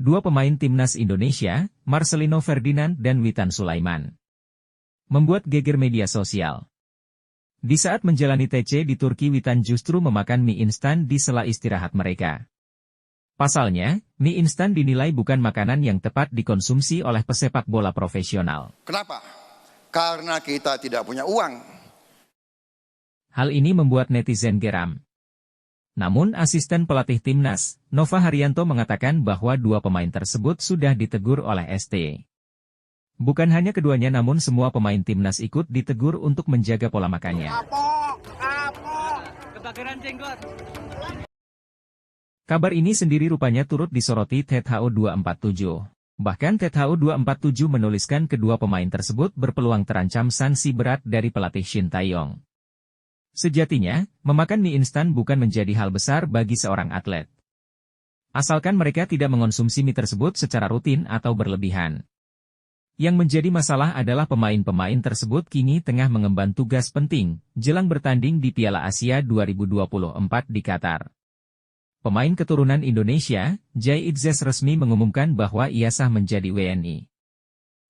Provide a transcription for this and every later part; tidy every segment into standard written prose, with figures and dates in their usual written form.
dua pemain timnas Indonesia, Marcelino Ferdinand dan Witan Sulaiman, membuat geger media sosial. Di saat menjalani TC di Turki, Witan justru memakan mie instan di sela istirahat mereka. Pasalnya, mie instan dinilai bukan makanan yang tepat dikonsumsi oleh pesepak bola profesional. Kenapa? Karena kita tidak punya uang. Hal ini membuat netizen geram. Namun asisten pelatih timnas, Nova Haryanto mengatakan bahwa dua pemain tersebut sudah ditegur oleh ST. Bukan hanya keduanya namun semua pemain timnas ikut ditegur untuk menjaga pola makannya. Kebakaran jenggot. Kabar ini sendiri rupanya turut disoroti THO 247. Bahkan THO 247 menuliskan kedua pemain tersebut berpeluang terancam sanksi berat dari pelatih Shin Tae-yong. Sejatinya, memakan mie instan bukan menjadi hal besar bagi seorang atlet. Asalkan mereka tidak mengonsumsi mie tersebut secara rutin atau berlebihan. Yang menjadi masalah adalah pemain-pemain tersebut kini tengah mengemban tugas penting, jelang bertanding di Piala Asia 2024 di Qatar. Pemain keturunan Indonesia, Jai Idzes resmi mengumumkan bahwa ia sah menjadi WNI.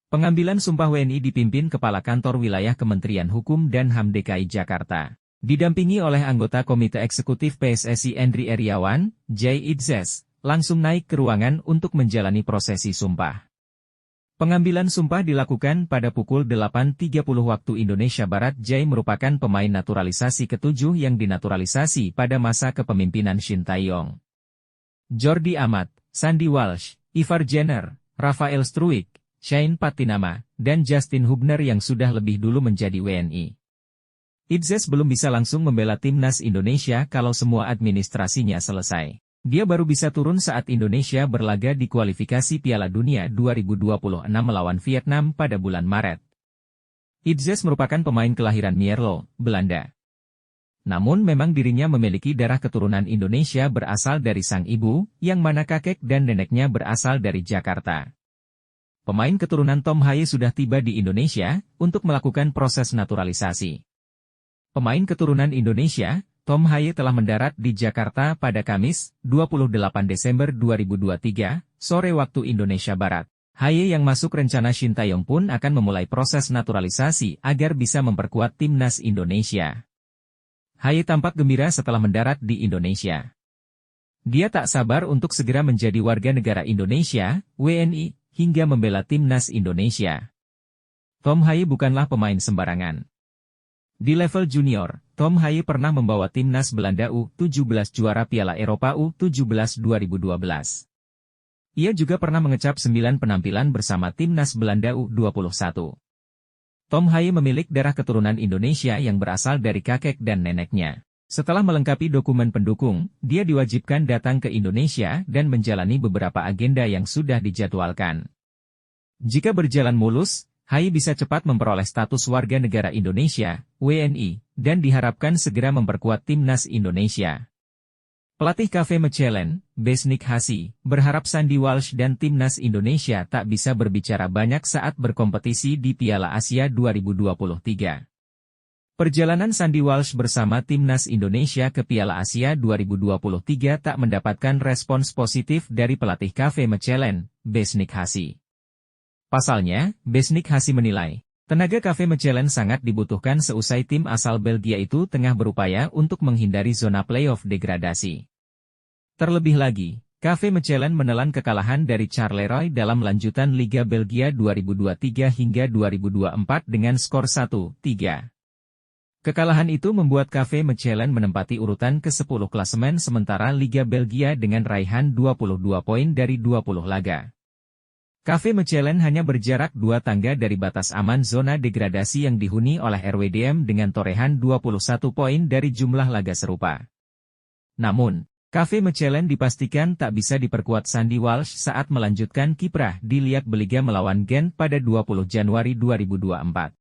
Pengambilan sumpah WNI dipimpin Kepala Kantor Wilayah Kementerian Hukum dan HAM DKI Jakarta. Didampingi oleh anggota Komite Eksekutif PSSI Endri Eriawan, Jai Idzes langsung naik ke ruangan untuk menjalani prosesi sumpah. Pengambilan sumpah dilakukan pada pukul 8.30 waktu Indonesia Barat. Jai merupakan pemain naturalisasi ke-7 yang dinaturalisasi pada masa kepemimpinan Shin Tae-yong. Jordi Amat, Sandy Walsh, Ivar Jenner, Rafael Struijk, Shane Patinama, dan Justin Hubner yang sudah lebih dulu menjadi WNI. Idzes belum bisa langsung membela timnas Indonesia kalau semua administrasinya selesai. Dia baru bisa turun saat Indonesia berlaga di kualifikasi Piala Dunia 2026 melawan Vietnam pada bulan Maret. Idzes merupakan pemain kelahiran Mierlo, Belanda. Namun memang dirinya memiliki darah keturunan Indonesia berasal dari sang ibu, yang mana kakek dan neneknya berasal dari Jakarta. Pemain keturunan Tom Haye sudah tiba di Indonesia untuk melakukan proses naturalisasi. Pemain keturunan Indonesia, Tom Haye telah mendarat di Jakarta pada Kamis, 28 Desember 2023, sore waktu Indonesia Barat. Haye yang masuk rencana Shin Tae-yong pun akan memulai proses naturalisasi agar bisa memperkuat timnas Indonesia. Haye tampak gembira setelah mendarat di Indonesia. Dia tak sabar untuk segera menjadi warga negara Indonesia, WNI, hingga membela timnas Indonesia. Tom Haye bukanlah pemain sembarangan. Di level junior, Tom Haye pernah membawa timnas Belanda U17 juara Piala Eropa U17 2012. Ia juga pernah mengecap 9 penampilan bersama timnas Belanda U21. Tom Haye memiliki darah keturunan Indonesia yang berasal dari kakek dan neneknya. Setelah melengkapi dokumen pendukung, dia diwajibkan datang ke Indonesia dan menjalani beberapa agenda yang sudah dijadwalkan. Jika berjalan mulus, Haye bisa cepat memperoleh status warga negara Indonesia, WNI, dan diharapkan segera memperkuat timnas Indonesia. Pelatih KV Mechelen, Besnik Hasi, berharap Sandy Walsh dan timnas Indonesia tak bisa berbicara banyak saat berkompetisi di Piala Asia 2023. Perjalanan Sandy Walsh bersama timnas Indonesia ke Piala Asia 2023 tak mendapatkan respons positif dari pelatih KV Mechelen, Besnik Hasi. Pasalnya, Besnik Hasi menilai, tenaga KV Mechelen sangat dibutuhkan seusai tim asal Belgia itu tengah berupaya untuk menghindari zona playoff degradasi. Terlebih lagi, KV Mechelen menelan kekalahan dari Charleroi dalam lanjutan Liga Belgia 2023 hingga 2024 dengan skor 1-3. Kekalahan itu membuat KV Mechelen menempati urutan ke-10 klasemen sementara Liga Belgia dengan raihan 22 poin dari 20 laga. KV Mechelen hanya berjarak 2 tangga dari batas aman zona degradasi yang dihuni oleh RWDM dengan torehan 21 poin dari jumlah laga serupa. Namun, KV Mechelen dipastikan tak bisa diperkuat Sandy Walsh saat melanjutkan kiprah di Liga Belgia melawan Gent pada 20 Januari 2024.